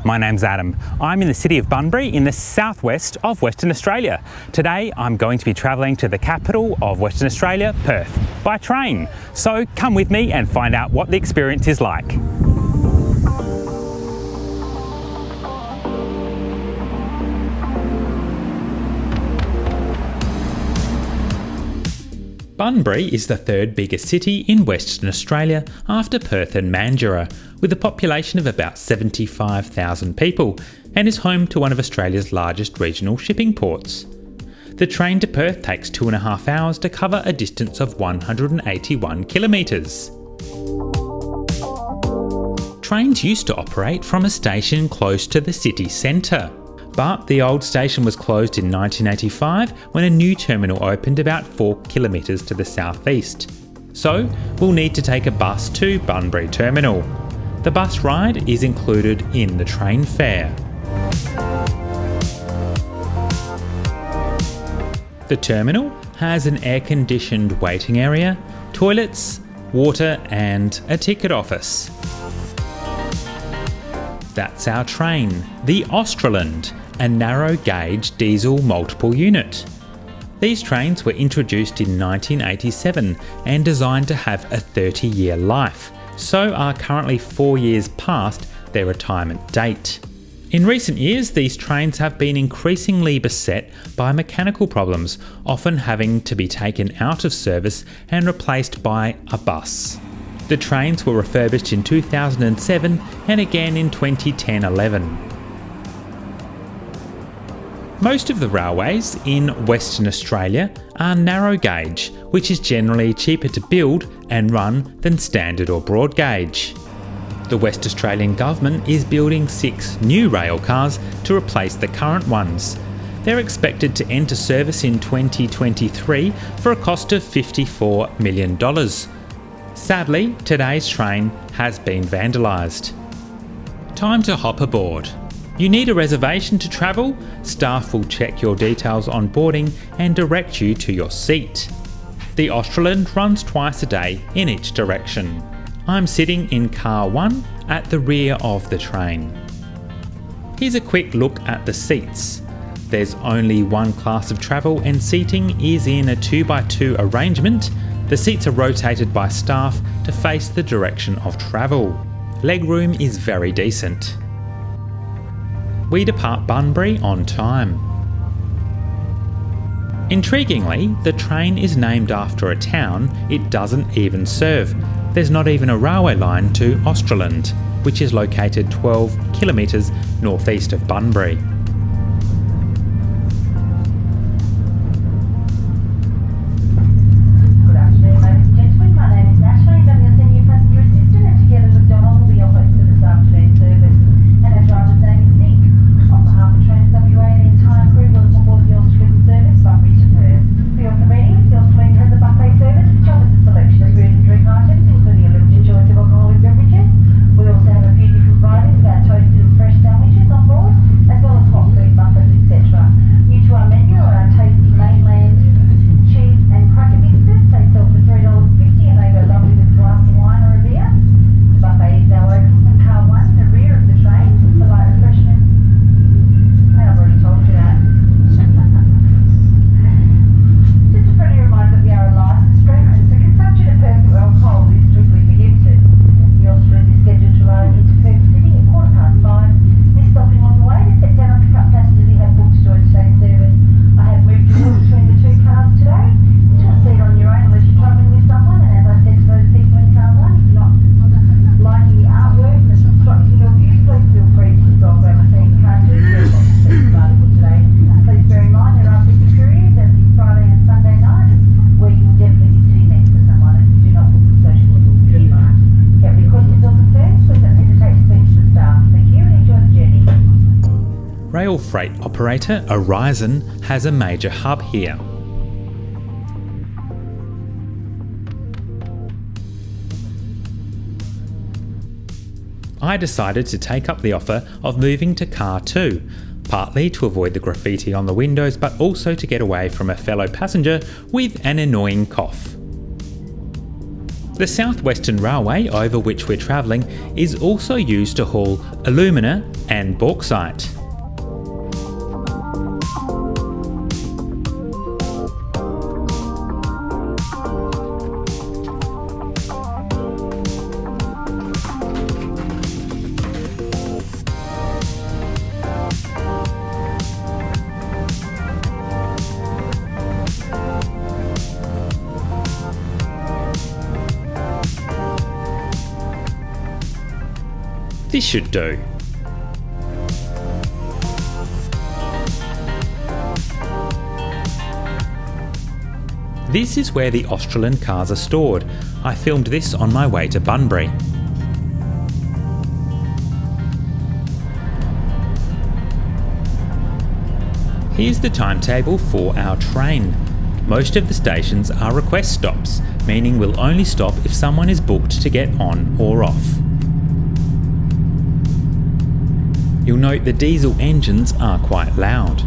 My name's Adam. I'm in the city of Bunbury in the southwest of Western Australia. Today I'm going to be travelling to the capital of Western Australia, Perth, by train. So come with me and find out what the experience is like. Bunbury is the third biggest city in Western Australia after Perth and Pinjarra, with a population of about 75,000 people, and is home to one of Australia's largest regional shipping ports. The train to Perth takes 2.5 hours to cover a distance of 181 kilometres. Trains used to operate from a station close to the city centre, but the old station was closed in 1985 when a new terminal opened about 4 kilometres to the southeast. So we'll need to take a bus to Bunbury Terminal. The bus ride is included in the train fare. The terminal has an air-conditioned waiting area, toilets, water and a ticket office. That's our train, the Australind, a narrow-gauge diesel multiple unit. These trains were introduced in 1987 and designed to have a 30-year life, so are currently 4 years past their retirement date. In recent years, these trains have been increasingly beset by mechanical problems, often having to be taken out of service and replaced by a bus. The trains were refurbished in 2007 and again in 2010-11. Most of the railways in Western Australia are narrow gauge, which is generally cheaper to build and run than standard or broad gauge. The West Australian Government is building 6 new railcars to replace the current ones. They're expected to enter service in 2023 for a cost of $54 million. Sadly, today's train has been vandalised. Time to hop aboard. You need a reservation to travel. Staff will check your details on boarding and direct you to your seat. The Australind runs twice a day in each direction. I'm sitting in car 1 at the rear of the train. Here's a quick look at the seats. There's only one class of travel and seating is in a 2x2 arrangement. The seats are rotated by staff to face the direction of travel. Legroom is very decent. We depart Bunbury on time. Intriguingly, the train is named after a town it doesn't even serve. There's not even a railway line to Australind, which is located 12 kilometres northeast of Bunbury. Rail freight operator Australind has a major hub here. I decided to take up the offer of moving to car 2, partly to avoid the graffiti on the windows but also to get away from a fellow passenger with an annoying cough. The South Western Railway over which we're travelling is also used to haul alumina and bauxite. This should do. This is where the Australind cars are stored. I filmed this on my way to Bunbury. Here's the timetable for our train. Most of the stations are request stops, meaning we'll only stop if someone is booked to get on or off. You'll note the diesel engines are quite loud.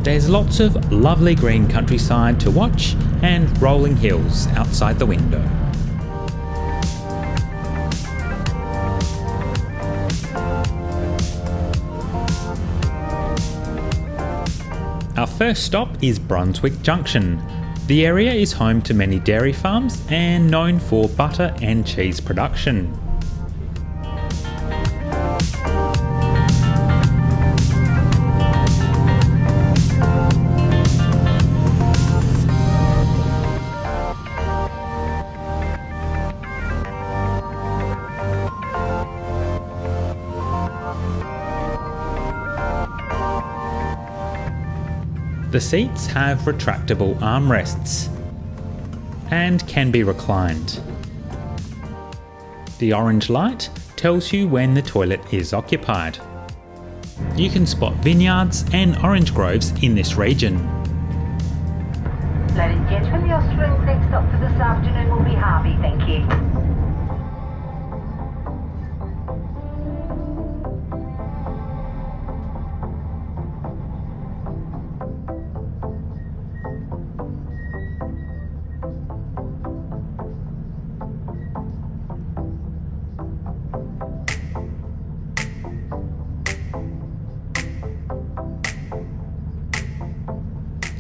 There's lots of lovely green countryside to watch and rolling hills outside the window. Our first stop is Brunswick Junction. The area is home to many dairy farms and known for butter and cheese production. The seats have retractable armrests and can be reclined. The orange light tells you when the toilet is occupied. You can spot vineyards and orange groves in this region. Ladies and gentlemen, the Australind next stop for this afternoon will be Harvey, thank you.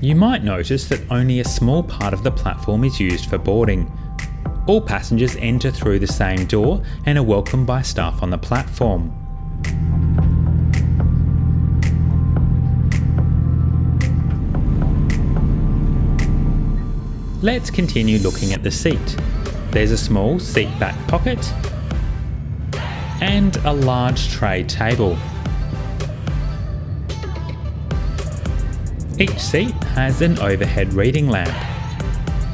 You might notice that only a small part of the platform is used for boarding. All passengers enter through the same door and are welcomed by staff on the platform. Let's continue looking at the seat. There's a small seat back pocket and a large tray table. Each seat has an overhead reading lamp.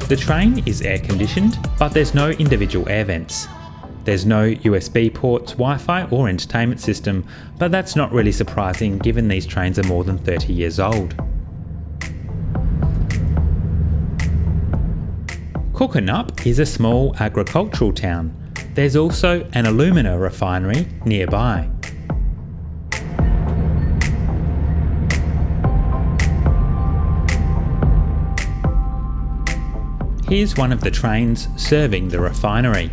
The train is air conditioned, but there's no individual air vents. There's no USB ports, Wi-Fi or entertainment system, but that's not really surprising given these trains are more than 30 years old. Cookernup is a small agricultural town. There's also an alumina refinery nearby. Here's one of the trains serving the refinery.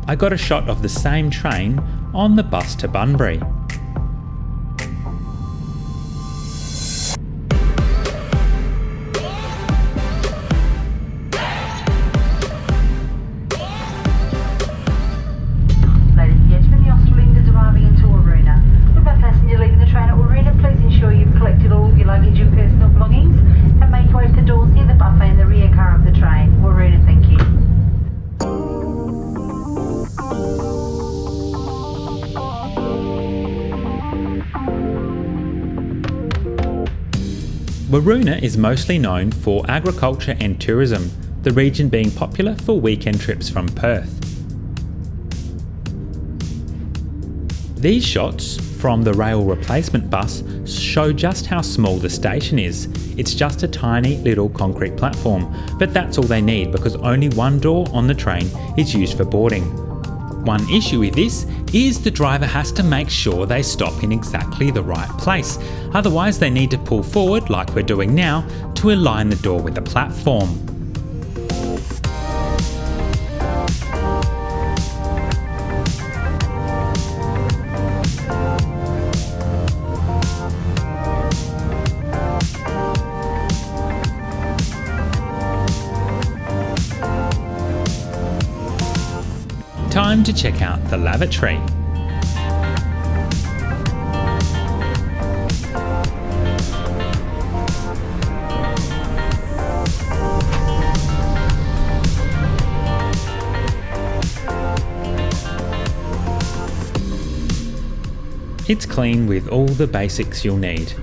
I got a shot of the same train on the bus to Bunbury. Ladies and gentlemen, the Australind is arriving into Waroona. With our passenger leaving the train at Waroona, please ensure you've collected all of your luggage and personal belongings and make way to doors near the buffet in the rear car of the train. Waroona, thank you. Waroona is mostly known for agriculture and tourism, the region being popular for weekend trips from Perth. These shots from the rail replacement bus show just how small the station is. It's just a tiny little concrete platform, but that's all they need because only one door on the train is used for boarding. One issue with this is the driver has to make sure they stop in exactly the right place, otherwise they need to pull forward like we're doing now to align the door with the platform. Time to check out the lavatory. It's clean with all the basics you'll need.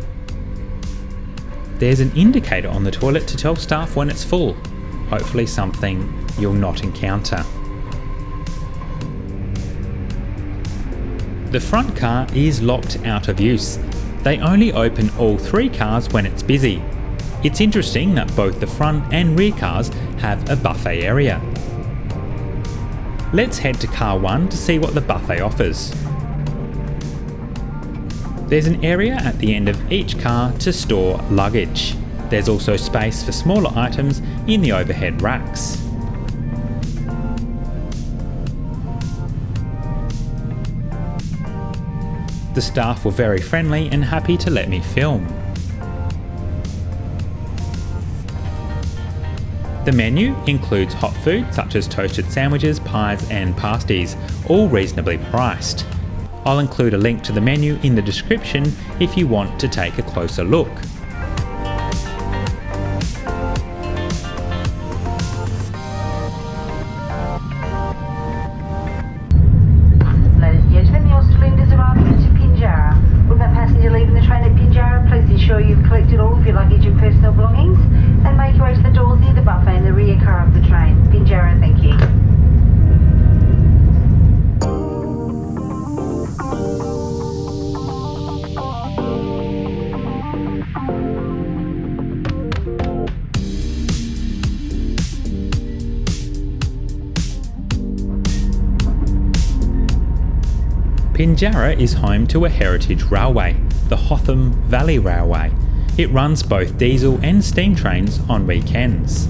There's an indicator on the toilet to tell staff when it's full, hopefully something you'll not encounter. The front car is locked out of use. They only open all 3 cars when it's busy. It's interesting that both the front and rear cars have a buffet area. Let's head to car 1 to see what the buffet offers. There's an area at the end of each car to store luggage. There's also space for smaller items in the overhead racks. The staff were very friendly and happy to let me film. The menu includes hot food such as toasted sandwiches, pies and pasties, all reasonably priced. I'll include a link to the menu in the description if you want to take a closer look. Ladies and gentlemen, the Australind is arriving into Pinjarra. With that passenger leaving the train at Pinjarra, please ensure you've collected all of your luggage and personal belongings and make your way to the doors near the buffet in the rear car of the train. Pinjarra, thank you. Pinjarra is home to a heritage railway, the Hotham Valley Railway. It runs both diesel and steam trains on weekends.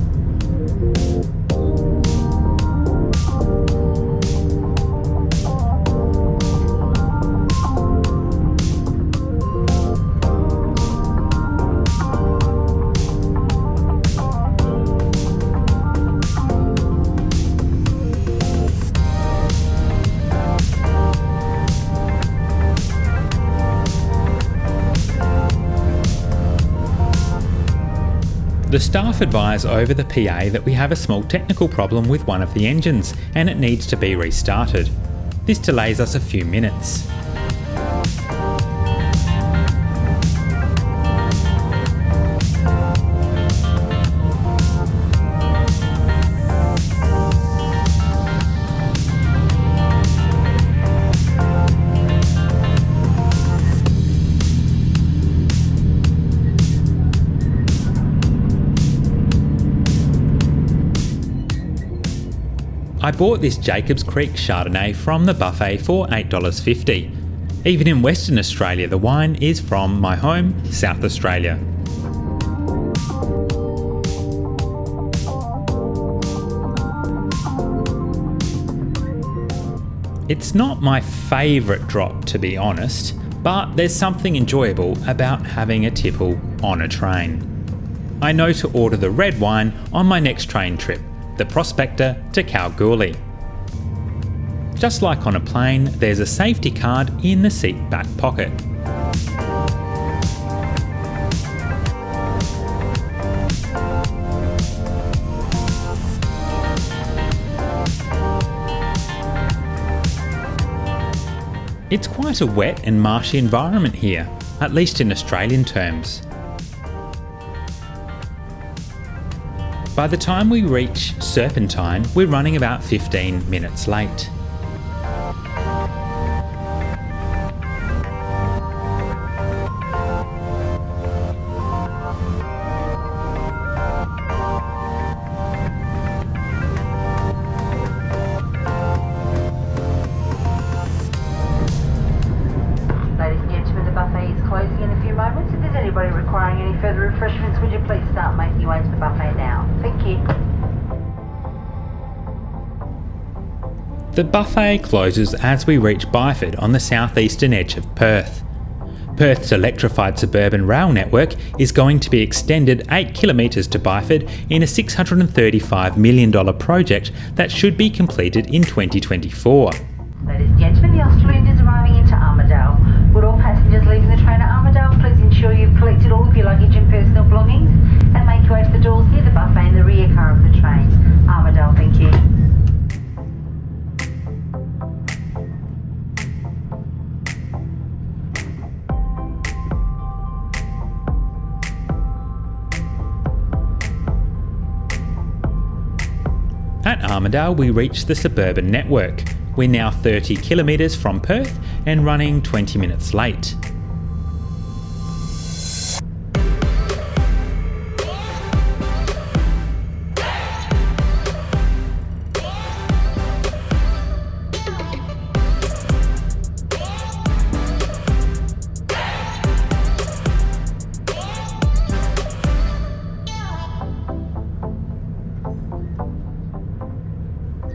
The staff advise over the PA that we have a small technical problem with one of the engines and it needs to be restarted. This delays us a few minutes. I bought this Jacobs Creek Chardonnay from the buffet for $8.50. Even in Western Australia, the wine is from my home, South Australia. It's not my favourite drop, to be honest, but there's something enjoyable about having a tipple on a train. I know to order the red wine on my next train trip, the Prospector to Kalgoorlie. Just like on a plane, there's a safety card in the seat back pocket. It's quite a wet and marshy environment here, at least in Australian terms. By the time we reach Serpentine, we're running about 15 minutes late. Anybody requiring any further refreshments, would you please start making your way to the buffet now? Thank you. The buffet closes as we reach Byford on the southeastern edge of Perth. Perth's electrified suburban rail network is going to be extended 8 kilometres to Byford in a $635 million project that should be completed in 2024. Ladies and gentlemen, the Australind is arriving into Armadale. Would all passengers leaving the train at Armadale please ensure you've collected all of your luggage and personal belongings and make your way to the doors near the buffet in the rear car of the train. Armadale, thank you. At Armadale we reach the suburban network. We're now 30 kilometres from Perth and running 20 minutes late.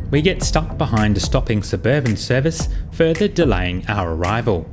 We get stuck behind a stopping suburban service, further delaying our arrival.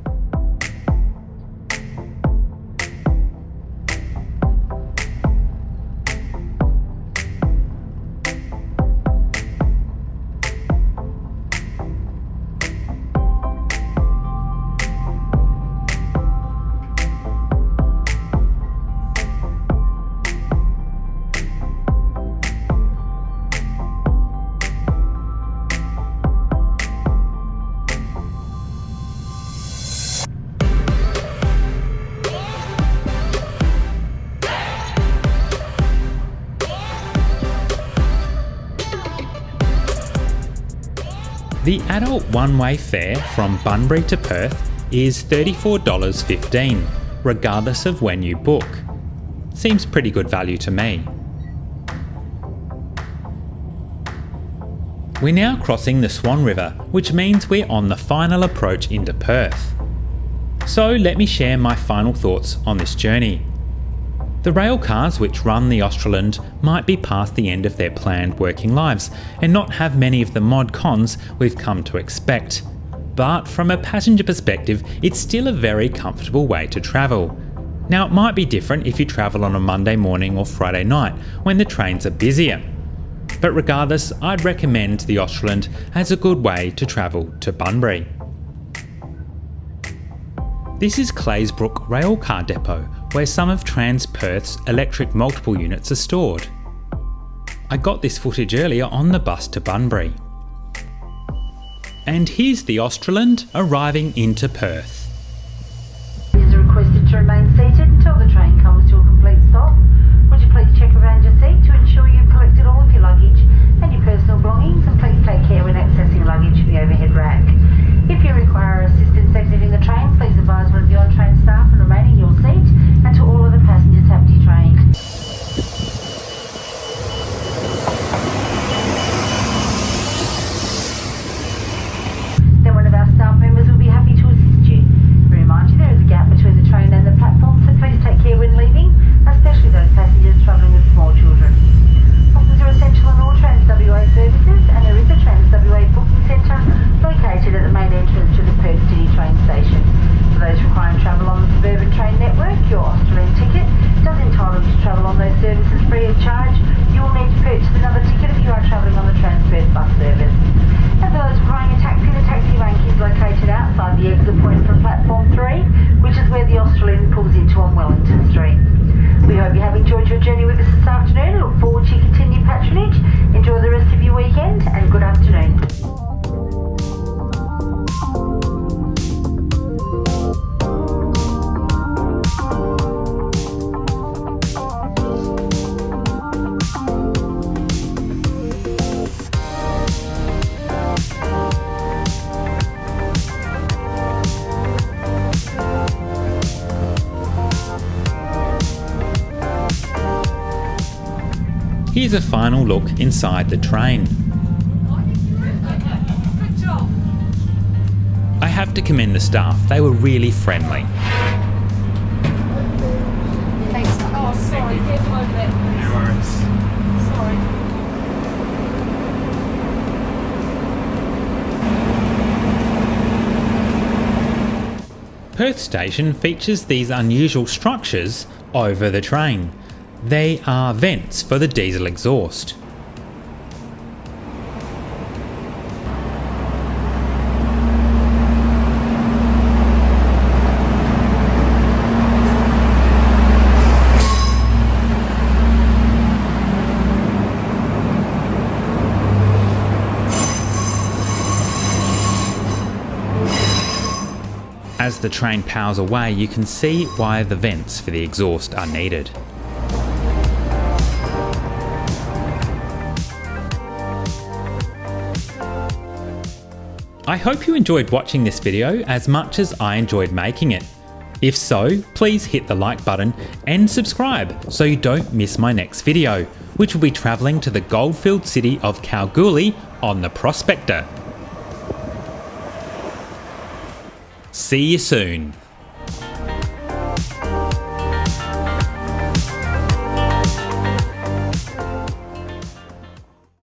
The adult one-way fare from Bunbury to Perth is $34.15, regardless of when you book. Seems pretty good value to me. We're now crossing the Swan River, which means we're on the final approach into Perth. So let me share my final thoughts on this journey. The railcars which run the Australind might be past the end of their planned working lives and not have many of the mod cons we've come to expect. But from a passenger perspective, it's still a very comfortable way to travel. Now it might be different if you travel on a Monday morning or Friday night when the trains are busier. But regardless, I'd recommend the Australind as a good way to travel to Bunbury. This is Claysbrook Railcar Depot, where some of Perth's electric multiple units are stored. I got this footage earlier on the bus to Bunbury. And here's the Australind arriving into Perth. Users are requested to remain seated until the train comes to a complete stop. Would you please check around your seat to ensure you've collected all of your luggage and your personal belongings, and please take care when accessing luggage from the overhead rack. If you require assistance exiting the train, please advise one of the on-train staff and remain in your seat until all other passengers have detrained. Then one of our staff members will be happy to assist you. We remind you there is a gap between the train and the platform, so please take care when leaving, especially those passengers travelling with small children. Bookings are essential on all TransWA services, and there is a TransWA booking centre located at the main entrance to the Perth City train station. For those requiring travel on the suburban train network, your Australind ticket does entitle you to travel on those services free of charge. You will need to purchase another ticket if you are travelling on the TransPerth bus service. And for those requiring a taxi, the taxi rank is located outside the exit point from platform 3, which is where the Australind pulls into on Wellington Street. We hope you have enjoyed your journey with us this afternoon and look forward to your continued patronage. Enjoy the rest of your weekend and good afternoon. Here's a final look inside the train. I have to commend the staff, they were really friendly. be careful over that. No worries. Sorry. Perth Station features these unusual structures over the train. They are vents for the diesel exhaust. As the train powers away, you can see why the vents for the exhaust are needed. I hope you enjoyed watching this video as much as I enjoyed making it. If so, please hit the like button and subscribe so you don't miss my next video, which will be travelling to the goldfield city of Kalgoorlie on the Prospector. See you soon.